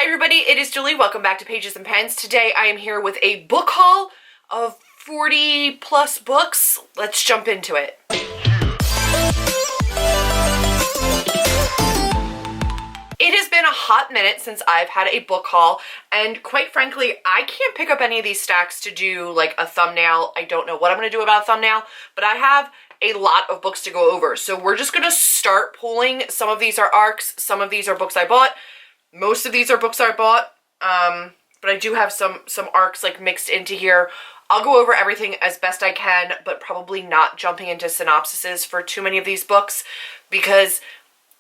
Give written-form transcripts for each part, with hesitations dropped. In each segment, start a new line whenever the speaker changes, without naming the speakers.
Hi everybody, it is Julie. Welcome back to Pages and Pens. Today I am here with a book haul of 40 plus books. Let's jump into it. It has been a hot minute since I've had a book haul, and quite frankly, I can't pick up any of these stacks to do like a thumbnail. I don't know what I'm going to do about a thumbnail, but I have a lot of books to go over. So we're just going to start pulling. Some of these are ARCs, some of these are books I bought. Most of these are books I bought, but I do have some ARCs like mixed into here. I'll go over everything as best I can, but probably not jumping into synopsises for too many of these books because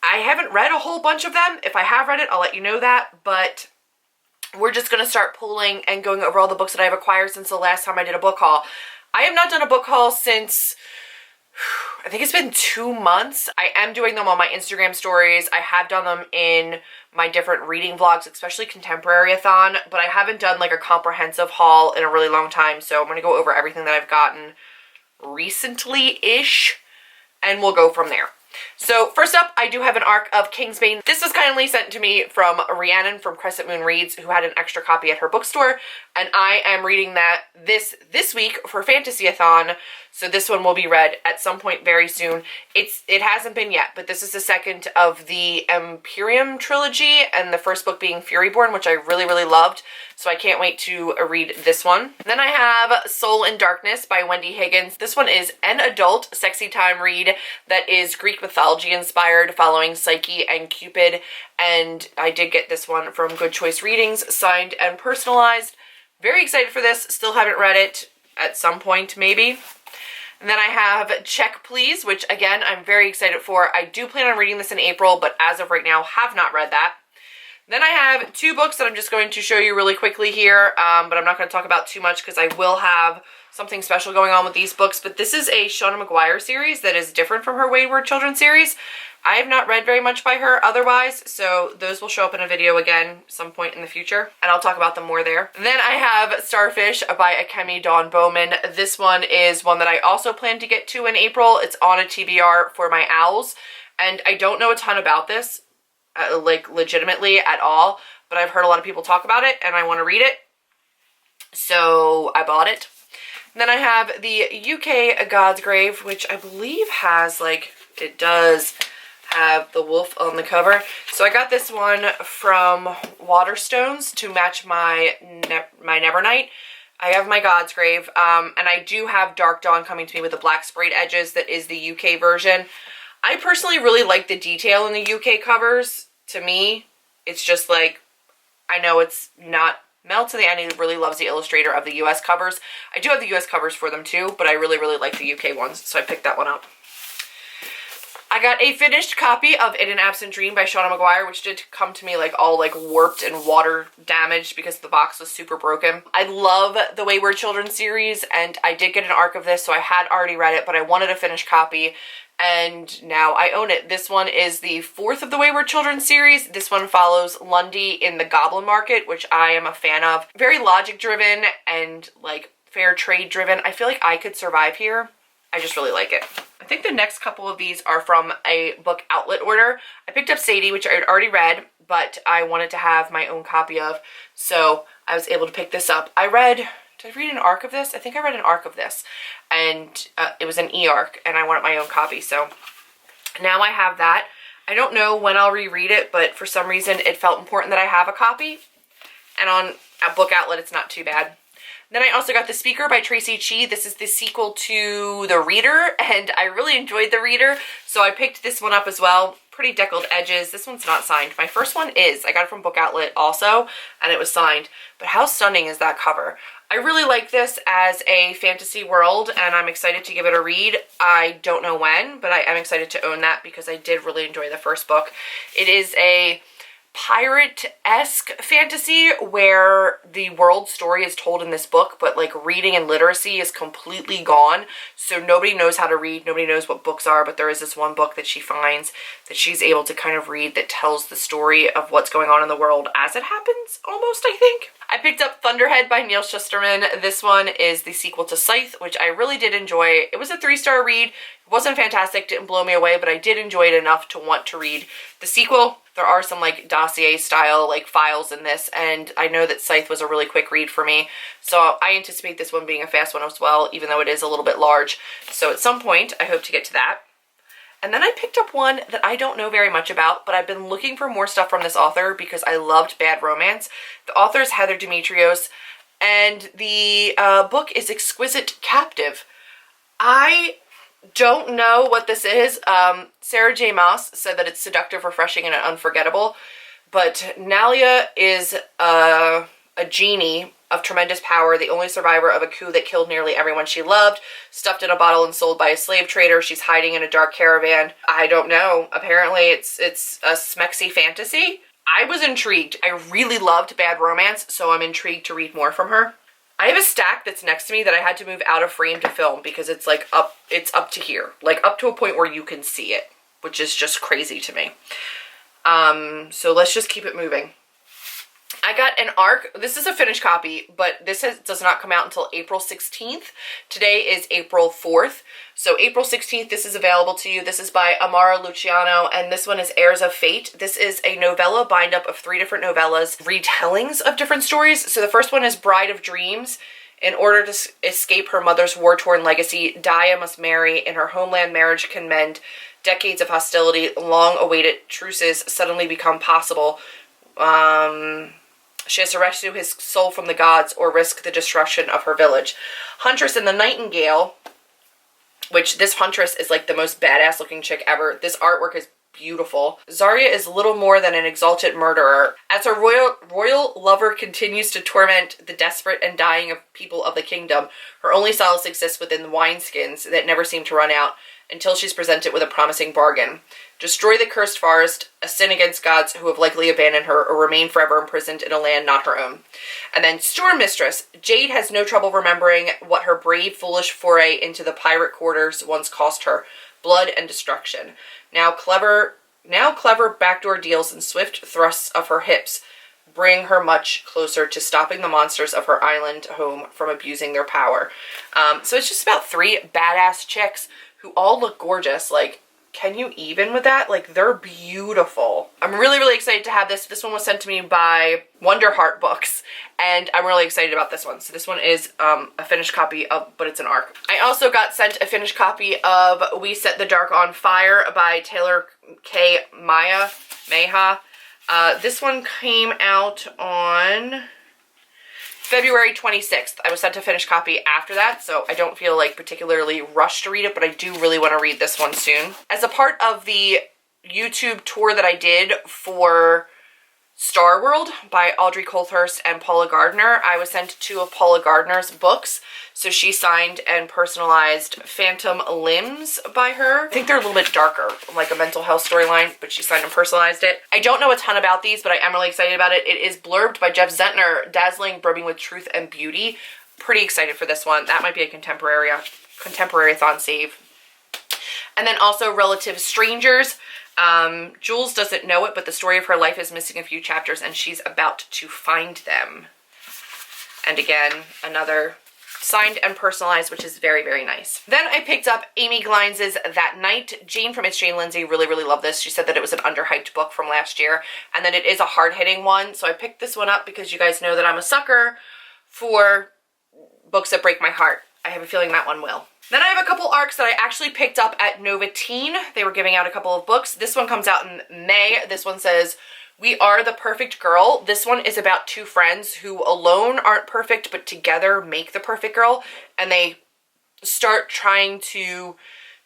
I haven't read a whole bunch of them. If I have read it, I'll let you know that, but we're just going to start pulling and going over all the books that I've acquired since the last time I did a book haul. I have not done a book haul since, I think it's been 2 months. I am doing them on my Instagram stories. I have done them in my different reading vlogs, especially Contemporary-a-thon, but I haven't done like a comprehensive haul in a really long time, so I'm going to go over everything that I've gotten recently-ish, and we'll go from there. So first up, I do have an ARC of Kingsbane. This was kindly sent to me from Rhiannon from Crescent Moon Reads, who had an extra copy at her bookstore, and I am reading that this week for Fantasy-a-thon, so this one will be read at some point very soon. It hasn't been yet, but this is the second of the Imperium trilogy, and the first book being Furyborn, which I really, really loved, so I can't wait to read this one. Then I have Soul in Darkness by Wendy Higgins. This one is an adult sexy time read that is Greek mythology inspired, following Psyche and Cupid, and I did get this one from Good Choice Readings, signed and personalized. Very excited for this. Still haven't read it. At some point, maybe. And then I have Check Please, which again, I'm very excited for. I do plan on reading this in April, but as of right now, have not read that. Then I have 2 books that I'm just going to show you really quickly here, but I'm not going to talk about too much because I will have something special going on with these books. But this is a Shauna McGuire series that is different from her Wayward Children series. I have not read very much by her otherwise, so those will show up in a video again some point in the future, and I'll talk about them more there. Then I have Starfish by Akemi Dawn Bowman. This one is one that I also plan to get to in April. It's on a TBR for my owls, and I don't know a ton about this, like legitimately at all, but I've heard a lot of people talk about it, and I want to read it, so I bought it. And then I have the UK God's Grave, which I believe has, like, it does have the wolf on the cover. So I got this one from Waterstones to match my Nevernight. I have my God's Grave, and I do have Dark Dawn coming to me with the black sprayed edges. That is the UK version. I personally really like the detail in the UK covers. To me, it's just like, I know it's not Mel to the end. He really loves the illustrator of the US covers. I do have the US covers for them too, but I really, really like the UK ones, so I picked that one up. I got a finished copy of In an Absent Dream by Shauna McGuire, which did come to me like all like warped and water damaged because the box was super broken. I love the Wayward Children series, and I did get an ARC of this, so I had already read it, but I wanted a finished copy, and now I own it. This one is the 4th of the Wayward Children series. This one follows Lundy in the Goblin Market, which I am a fan of. Very logic driven and like fair trade driven. I feel like I could survive here. I just really like it. I think the next couple of these are from a book outlet order. I picked up Sadie, which I had already read, but I wanted to have my own copy of, so I was able to pick this up. Did I read an ARC of this? I think I read an ARC of this, and it was an e-ARC, and I wanted my own copy, so now I have that. I don't know when I'll reread it, but for some reason it felt important that I have a copy, and on a book outlet it's not too bad. Then I also got The Speaker by Tracy Chee. This is the sequel to The Reader, and I really enjoyed The Reader, so I picked this one up as well. Pretty deckled edges. This one's not signed. My first one is. I got it from Book Outlet also, and it was signed. But how stunning is that cover? I really like this as a fantasy world, and I'm excited to give it a read. I don't know when, but I am excited to own that because I did really enjoy the first book. It is a pirate-esque fantasy where the world story is told in this book, but like reading and literacy is completely gone, so nobody knows how to read, nobody knows what books are, but there is this one book that she finds that she's able to kind of read that tells the story of what's going on in the world as it happens, almost, I think. I picked up Thunderhead by Neil Shusterman. This one is the sequel to Scythe, which I really did enjoy. It was a 3-star read. It Wasn't fantastic, didn't blow me away, but I did enjoy it enough to want to read the sequel. There are some like dossier style like files in this, and I know that Scythe was a really quick read for me, so I anticipate this one being a fast one as well, even though it is a little bit large. So at some point I hope to get to that. And then I picked up one that I don't know very much about, but I've been looking for more stuff from this author because I loved Bad Romance. The author is Heather Demetrios, and the book is Exquisite Captive. I don't know what this is. Sarah J. Maas said that it's seductive, refreshing, and unforgettable, but Nalia is a genie of tremendous power, the only survivor of a coup that killed nearly everyone she loved, stuffed in a bottle and sold by a slave trader. She's hiding in a dark caravan. I don't know. Apparently it's a smexy fantasy. I was intrigued. I really loved Bad Romance, so I'm intrigued to read more from her. I have a stack that's next to me that I had to move out of frame to film because it's like it's up to here, like up to a point where you can see it, which is just crazy to me. So let's just keep it moving. I got an ARC. This is a finished copy, but this does not come out until April 16th. Today is April 4th. So April 16th, this is available to you. This is by Amara Luciano, and this one is Heirs of Fate. This is a novella bind-up of 3 different novellas, retellings of different stories. So the first one is Bride of Dreams. In order to escape her mother's war-torn legacy, Dia must marry. In her homeland, marriage can mend. Decades of hostility, long-awaited truces suddenly become possible. She has to rescue his soul from the gods or risk the destruction of her village. Huntress and the Nightingale, which this Huntress is like the most badass looking chick ever. This artwork is beautiful. Zarya is little more than an exalted murderer. As her royal lover continues to torment the desperate and dying of people of the kingdom, her only solace exists within the wineskins that never seem to run out until she's presented with a promising bargain. Destroy the cursed forest, a sin against gods who have likely abandoned her or remain forever imprisoned in a land not her own. And then Storm Mistress. Jade has no trouble remembering what her brave, foolish foray into the pirate quarters once cost her. Blood and destruction. Now clever backdoor deals and swift thrusts of her hips bring her much closer to stopping the monsters of her island home from abusing their power. So it's just about 3 badass chicks who all look gorgeous. Like, can you even with that? Like, they're beautiful. I'm really, really excited to have this. This one was sent to me by Wonderheart Books, and I'm really excited about this one. So this one is a finished copy of, but it's an ARC. I also got sent a finished copy of We Set the Dark on Fire by Taylor K. Mayha. This one came out on February 26th. I was sent a finished copy after that, so I don't feel like particularly rushed to read it, but I do really want to read this one soon. As a part of the YouTube tour that I did for Star World by Audrey Coulthurst and Paula Gardner, I was sent 2 of Paula Gardner's books. So she signed and personalized Phantom Limbs by her. I think they're a little bit darker, like a mental health storyline, but she signed and personalized it. I don't know a ton about these, but I am really excited about it. It is blurbed by Jeff Zentner, dazzling, brimming with truth and beauty. Pretty excited for this one. That might be a contemporary-thon save. And then also Relative Strangers. Jules doesn't know it, but the story of her life is missing a few chapters and she's about to find them. And again, another signed and personalized, which is very, very nice. Then I picked up Amy Glines' That Night. Jane from It's Jane Lindsay really, really loved this. She said that it was an underhyped book from last year and that it is a hard-hitting one. So I picked this one up because you guys know that I'm a sucker for books that break my heart. I have a feeling that one will. Then I have a couple ARCs that I actually picked up at Nova Teen. They were giving out a couple of books. This one comes out in May. This one says, We Are the Perfect Girl. This one is about 2 friends who alone aren't perfect, but together make the perfect girl. And they start trying to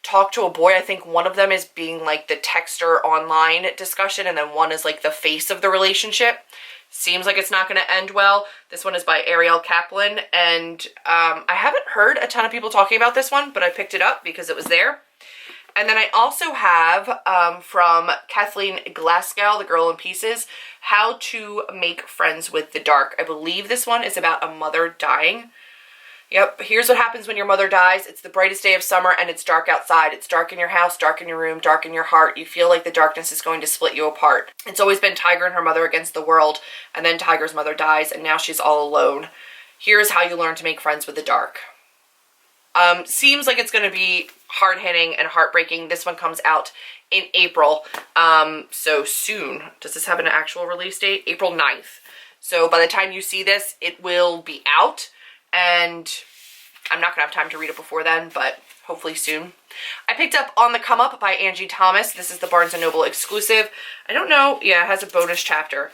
talk to a boy. I think one of them is being like the texter online discussion, and then one is like the face of the relationship. Seems like it's not going to end well. This one is by Ariel Kaplan, and I haven't heard a ton of people talking about this one, but I picked it up because it was there. And then I also have from Kathleen Glasgow, The Girl in Pieces, How to Make Friends with the Dark. I believe this one is about a mother dying. Yep, here's what happens when your mother dies. It's the brightest day of summer and it's dark outside. It's dark in your house, dark in your room, dark in your heart. You feel like the darkness is going to split you apart. It's always been Tiger and her mother against the world, and then Tiger's mother dies and now she's all alone. Here's how you learn to make friends with the dark. Seems like it's going to be hard-hitting and heartbreaking. This one comes out in April, so soon. Does this have an actual release date? April 9th. So by the time you see this, it will be out, and I'm not going to have time to read it before then, but hopefully soon. I picked up On the Come Up by Angie Thomas. This is the Barnes & Noble exclusive. I don't know. Yeah, it has a bonus chapter.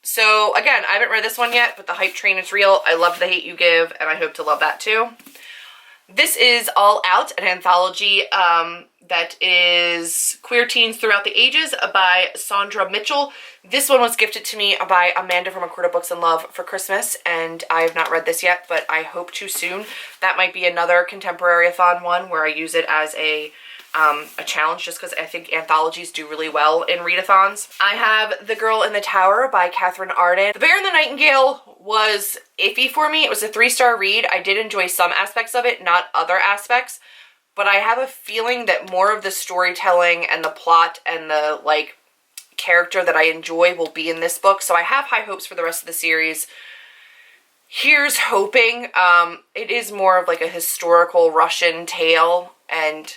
So again, I haven't read this one yet, but the hype train is real. I love The Hate U Give, and I hope to love that too. This is All Out, an anthology that is queer teens throughout the ages by Sandra Mitchell. This one was gifted to me by Amanda from A Quarter Books and Love for Christmas, and I have not read this yet, but I hope to soon. That might be another contemporary-a-thon one where I use it as a challenge, just because I think anthologies do really well in readathons. I have The Girl in the Tower by Catherine Arden. The Bear and the Nightingale was iffy for me. It was a 3-star read. I did enjoy some aspects of it, not other aspects, but I have a feeling that more of the storytelling and the plot and the, like, character that I enjoy will be in this book, so I have high hopes for the rest of the series. Here's hoping. It is more of like a historical Russian tale, and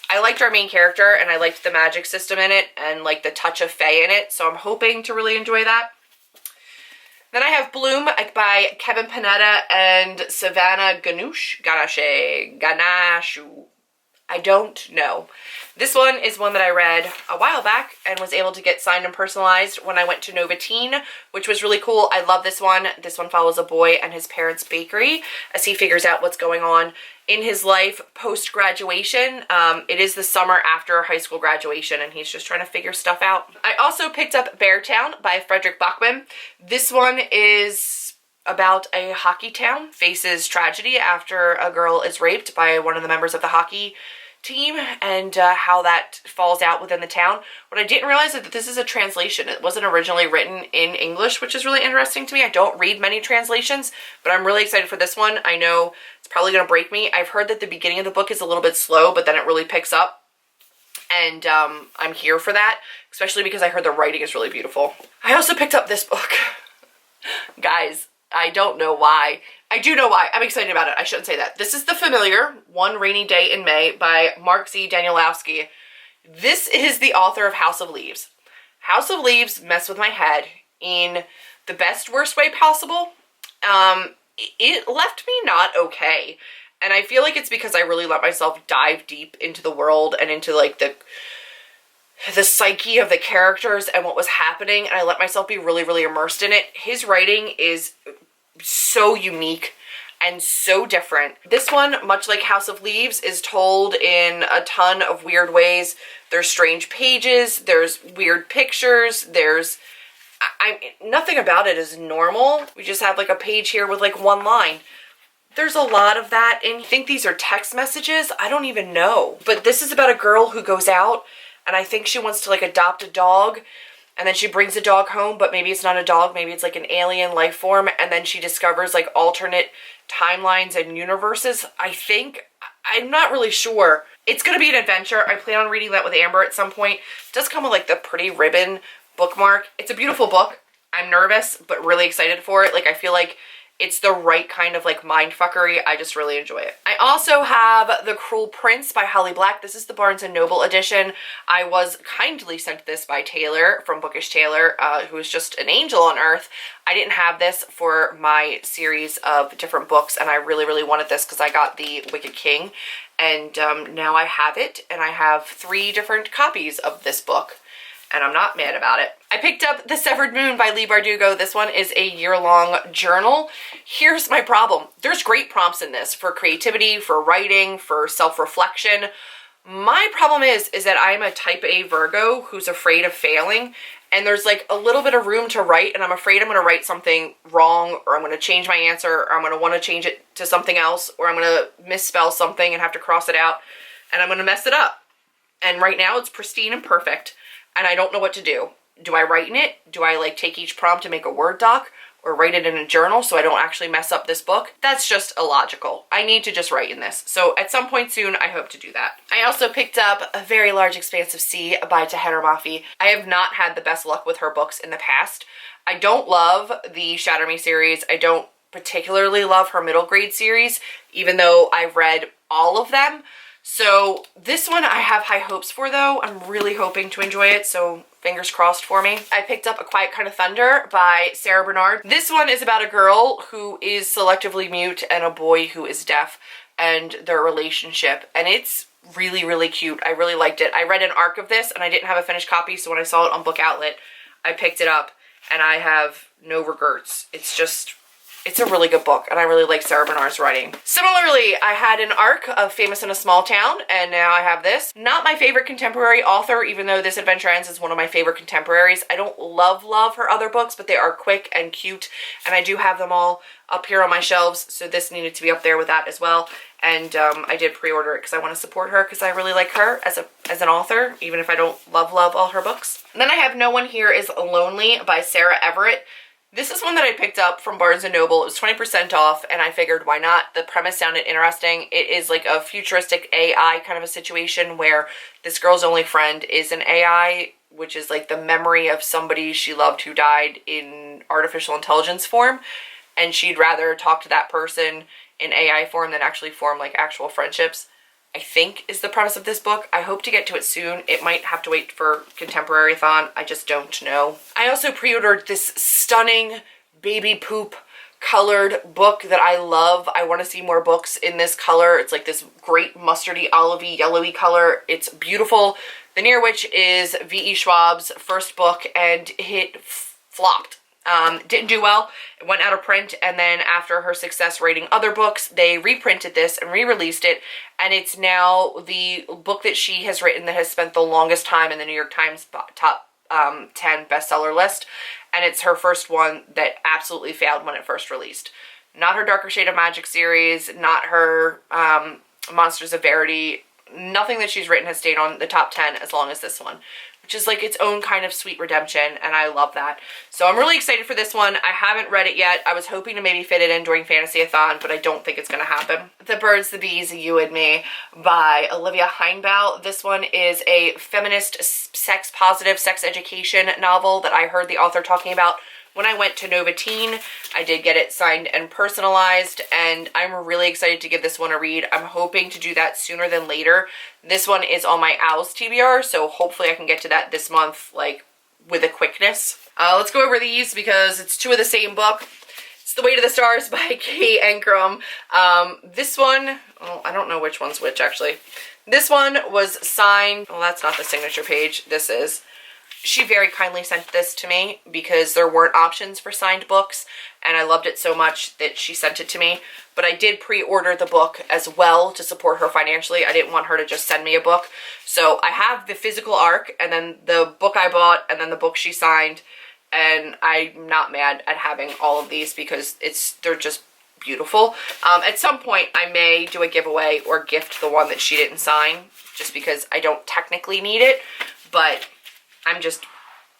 I liked our main character, and I liked the magic system in it, and like the touch of fae in it, so I'm hoping to really enjoy that. Then I have Bloom by Kevin Panetta and Savannah Ganashu. I don't know. This one is one that I read a while back and was able to get signed and personalized when I went to Nova Teen, which was really cool. I love this one. This one follows a boy and his parents' bakery as he figures out what's going on in his life post-graduation. It is the summer after high school graduation, and he's just trying to figure stuff out. I also picked up Beartown by Frederick Bachman. This one is about a hockey town faces tragedy after a girl is raped by one of the members of the hockey team, and how that falls out within the town. What I didn't realize is that this is a translation. It wasn't originally written in English, which is really interesting to me. I don't read many translations, but I'm really excited for this one. I know it's probably going to break me. I've heard that the beginning of the book is a little bit slow, but then it really picks up, and I'm here for that, especially because I heard the writing is really beautiful. I also picked up this book. Guys, I don't know why. I do know why. I'm excited about it. I shouldn't say that. This is The Familiar, One Rainy Day in May by Mark Z. Danielowski. This is the author of House of Leaves. House of Leaves messed with my head in the best, worst way possible. It left me not okay. And I feel like it's because I really let myself dive deep into the world and into like the psyche of the characters and what was happening, and I let myself be really, really immersed in it. His writing is so unique and so different. This one, much like House of Leaves, is told in a ton of weird ways. There's strange pages, there's weird pictures, there's... nothing about it is normal. We just have like a page here with like one line. There's a lot of that, and I think these are text messages. I don't even know. But this is about a girl who goes out, and I think she wants to like adopt a dog, and then she brings the dog home, but maybe it's not a dog, maybe it's like an alien life form, and then she discovers like alternate timelines and universes, I think. I'm not really sure. It's going to be an adventure. I plan on reading that with Amber at some point. It does come with like the pretty ribbon bookmark. It's a beautiful book. I'm nervous, but really excited for it. Like, I feel like it's the right kind of like mindfuckery. I just really enjoy it. I also have The Cruel Prince by Holly Black. This is the Barnes & Noble edition. I was kindly sent this by Taylor from Bookish Taylor, who is just an angel on earth. I didn't have this for my series of different books, and I really, really wanted this because I got The Wicked King, and now I have it, and I have 3 different copies of this book, and I'm not mad about it. I picked up The Severed Moon by Leigh Bardugo. This one is a year-long journal. Here's my problem. There's great prompts in this for creativity, for writing, for self-reflection. My problem is that I'm a type A Virgo who's afraid of failing, and there's like a little bit of room to write, and I'm afraid I'm going to write something wrong, or I'm going to change my answer, or I'm going to want to change it to something else, or I'm going to misspell something and have to cross it out, and I'm going to mess it up. And right now it's pristine and perfect, and I don't know what to do. Do I write in it? Do I like take each prompt and make a Word doc, or write it in a journal so I don't actually mess up this book? That's just illogical. I need to just write in this. So at some point soon, I hope to do that. I also picked up A Very Large Expanse of Sea by Tahereh Mafi. I have not had the best luck with her books in the past. I don't love the Shatter Me series. I don't particularly love her middle grade series, even though I've read all of them. So this one I have high hopes for, though. I'm really hoping to enjoy it, so fingers crossed for me. I picked up A Quiet Kind of Thunder by Sarah Bernard. This one is about a girl who is selectively mute and a boy who is deaf and their relationship, and it's really, really cute. I really liked it. I read an arc of this and I didn't have a finished copy, so when I saw it on Book Outlet, I picked it up and I have no regrets. It's a really good book, and I really like Sarah Bernard's writing. Similarly, I had an arc of Famous in a Small Town, and now I have this. Not my favorite contemporary author, even though This Adventure Ends is one of my favorite contemporaries. I don't love her other books, but they are quick and cute, and I do have them all up here on my shelves, so this needed to be up there with that as well. And I did pre-order it because I want to support her, because I really like her as an author, even if I don't love all her books. And then I have No One Here Is Lonely by Sarah Everett. This is one that I picked up from Barnes & Noble. It was 20% off, and I figured, why not? The premise sounded interesting. It is like a futuristic AI kind of a situation where this girl's only friend is an AI, which is like the memory of somebody she loved who died in artificial intelligence form, and she'd rather talk to that person in AI form than actually form like actual friendships, I think is the premise of this book. I hope to get to it soon. It might have to wait for Contemporary-thon. I just don't know. I also pre-ordered this stunning baby poop colored book that I love. I want to see more books in this color. It's like this great mustardy, olivey, yellowy color. It's beautiful. The Near Witch is V.E. Schwab's first book, and it flopped. Didn't do well. It went out of print, and then after her success writing other books, they reprinted this and re-released it, and it's now the book that she has written that has spent the longest time in the New York Times top 10 bestseller list, and it's her first one that absolutely failed when it first released. Not her Darker Shade of Magic series, not her Monsters of Verity. Nothing that she's written has stayed on the top 10 as long as this one, which is like its own kind of sweet redemption, and I love that. So I'm really excited for this one. I haven't read it yet. I was hoping to maybe fit it in during Fantasy-a-thon, but I don't think it's going to happen. The Birds, the Bees, You and Me by Olivia Heinbaugh. This one is a feminist, sex-positive, sex education novel that I heard the author talking about when I went to Nova Teen. I did get it signed and personalized, and I'm really excited to give this one a read. I'm hoping to do that sooner than later. This one is on my Owls TBR, so hopefully I can get to that this month, like, with a quickness. Let's go over these because it's two of the same book. It's The Way to the Stars by Kay Ankrum. This one, oh, I don't know which one's which, actually. This one was signed, well, that's not the signature page, this is. She very kindly sent this to me because there weren't options for signed books, and I loved it so much that she sent it to me. But I did pre-order the book as well to support her financially. I didn't want her to just send me a book. So I have the physical arc, and then the book I bought, and then the book she signed, and I'm not mad at having all of these because they're just beautiful. At some point, I may do a giveaway or gift the one that she didn't sign, just because I don't technically need it, but I'm just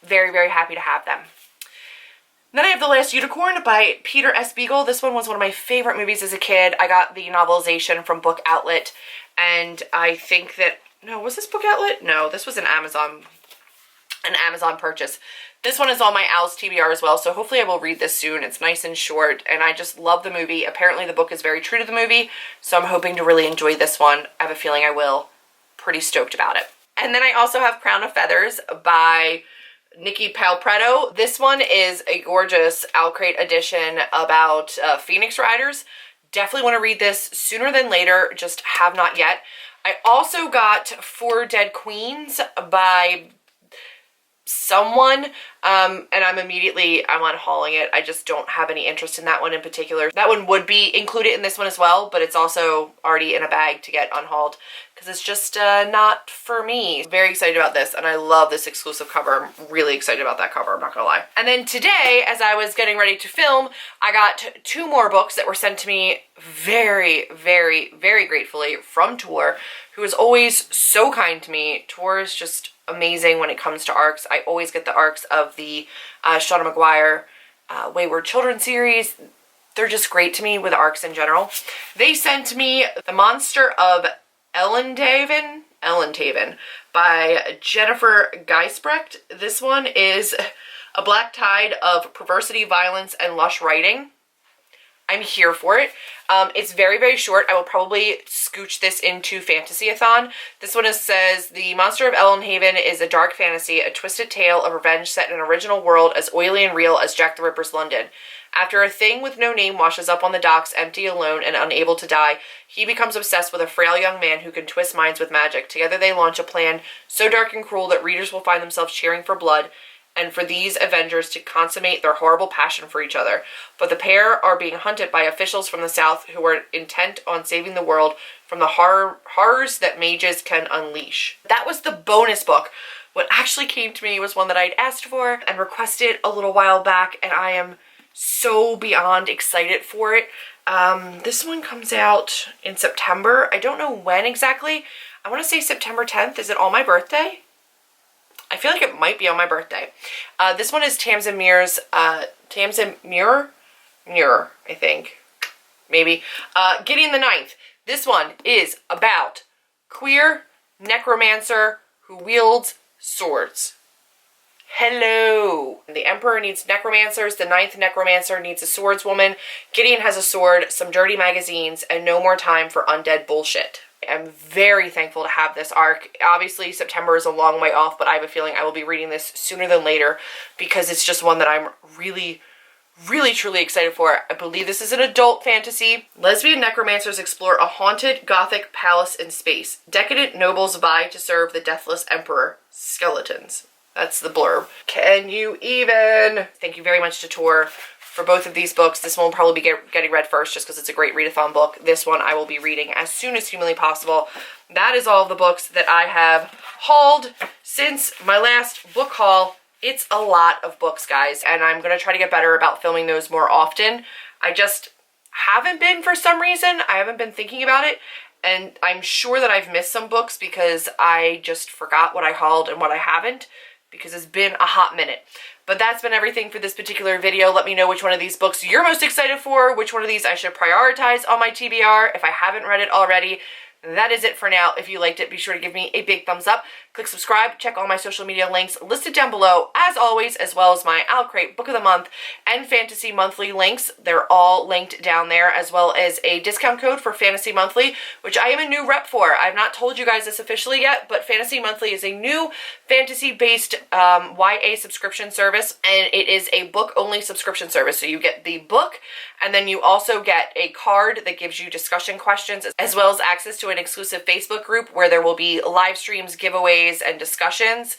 very, very happy to have them. Then I have The Last Unicorn by Peter S. Beagle. This one was one of my favorite movies as a kid. I got the novelization from Book Outlet, and I think that, no, was this Book Outlet? No, this was an Amazon purchase. This one is on my Owls TBR as well, so hopefully I will read this soon. It's nice and short, and I just love the movie. Apparently the book is very true to the movie, so I'm hoping to really enjoy this one. I have a feeling I will. Pretty stoked about it. And then I also have Crown of Feathers by Nikki Palpretto. This one is a gorgeous Owl Crate edition about Phoenix Riders. Definitely want to read this sooner than later, just have not yet. I also got Four Dead Queens by someone, and I'm unhauling it. I just don't have any interest in that one in particular. That one would be included in this one as well, but it's also already in a bag to get unhauled because it's just not for me. Very excited about this, and I love this exclusive cover. I'm really excited about that cover, I'm not gonna lie. And then today, as I was getting ready to film, I got two more books that were sent to me very, very, very gratefully from Tor, who is always so kind to me. Tor is just amazing when it comes to arcs. I always get the arcs of the Shauna Maguire Wayward Children series. They're just great to me with arcs in general. They sent me The Monster of Ellenhaven by Jennifer Geisbrecht. This one is a black tide of perversity, violence, and lush writing. I'm here for it. It's very, very short. I will probably scooch this into Fantasy-a-thon. This one says, The Monster of Ellenhaven is a dark fantasy, a twisted tale of revenge set in an original world as oily and real as Jack the Ripper's London. After a thing with no name washes up on the docks, empty, alone, and unable to die, he becomes obsessed with a frail young man who can twist minds with magic. Together they launch a plan so dark and cruel that readers will find themselves cheering for blood and for these Avengers to consummate their horrible passion for each other. But the pair are being hunted by officials from the South who are intent on saving the world from the horrors that mages can unleash. That was the bonus book. What actually came to me was one that I'd asked for and requested a little while back, and I am so beyond excited for it. This one comes out in September. I don't know when exactly. I want to say September 10th. Is it on my birthday? I feel like it might be on my birthday. This one is Tamsin Muir's, Muir, I think. Maybe. Gideon the Ninth. This one is about queer necromancer who wields swords. Hello. The Emperor needs necromancers. The ninth necromancer needs a swordswoman. Gideon has a sword, some dirty magazines, and no more time for undead bullshit. I'm very thankful to have this arc. Obviously, September is a long way off, but I have a feeling I will be reading this sooner than later because it's just one that I'm really, truly excited for. I believe this is an adult fantasy. Lesbian necromancers explore a haunted Gothic palace in space. Decadent nobles vie to serve the deathless emperor. Skeletons. That's the blurb. Can you even? Thank you very much to Tor for both of these books. This one will probably be getting read first just because it's a great readathon book. This one I will be reading as soon as humanly possible. That is all of the books that I have hauled since my last book haul. It's a lot of books, guys, and I'm going to try to get better about filming those more often. I just haven't been for some reason. I haven't been thinking about it, and I'm sure that I've missed some books because I just forgot what I hauled and what I haven't, because it's been a hot minute. But that's been everything for this particular video. Let me know which one of these books you're most excited for, which one of these I should prioritize on my TBR if I haven't read it already. That is it for now. If you liked it, be sure to give me a big thumbs up. Click subscribe. Check all my social media links listed down below, as always, as well as my I'll Create Book of the Month and Fantasy Monthly links. They're all linked down there, as well as a discount code for Fantasy Monthly, which I am a new rep for. I've not told you guys this officially yet, but Fantasy Monthly is a new fantasy-based YA subscription service, and it is a book-only subscription service. So you get the book, and then you also get a card that gives you discussion questions, as well as access to an exclusive Facebook group where there will be live streams, giveaways, and discussions.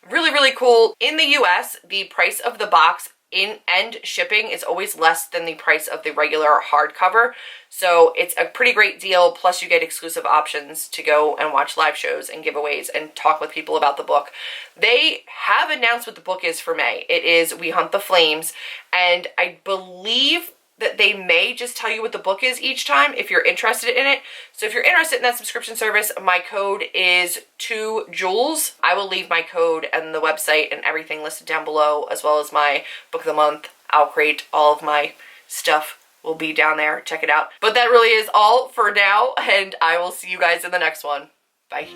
Really, really cool. In the US, the price of the box and shipping is always less than the price of the regular hardcover. So it's a pretty great deal. Plus you get exclusive options to go and watch live shows and giveaways and talk with people about the book. They have announced what the book is for May. It is We Hunt the Flames. And I believe that they may just tell you what the book is each time if you're interested in it. So if you're interested in that subscription service, my code is 2JULES. I will leave my code and the website and everything listed down below, as well as my Book of the Month. I'll create all of my stuff will be down there. Check it out. But that really is all for now, and I will see you guys in the next one. Bye.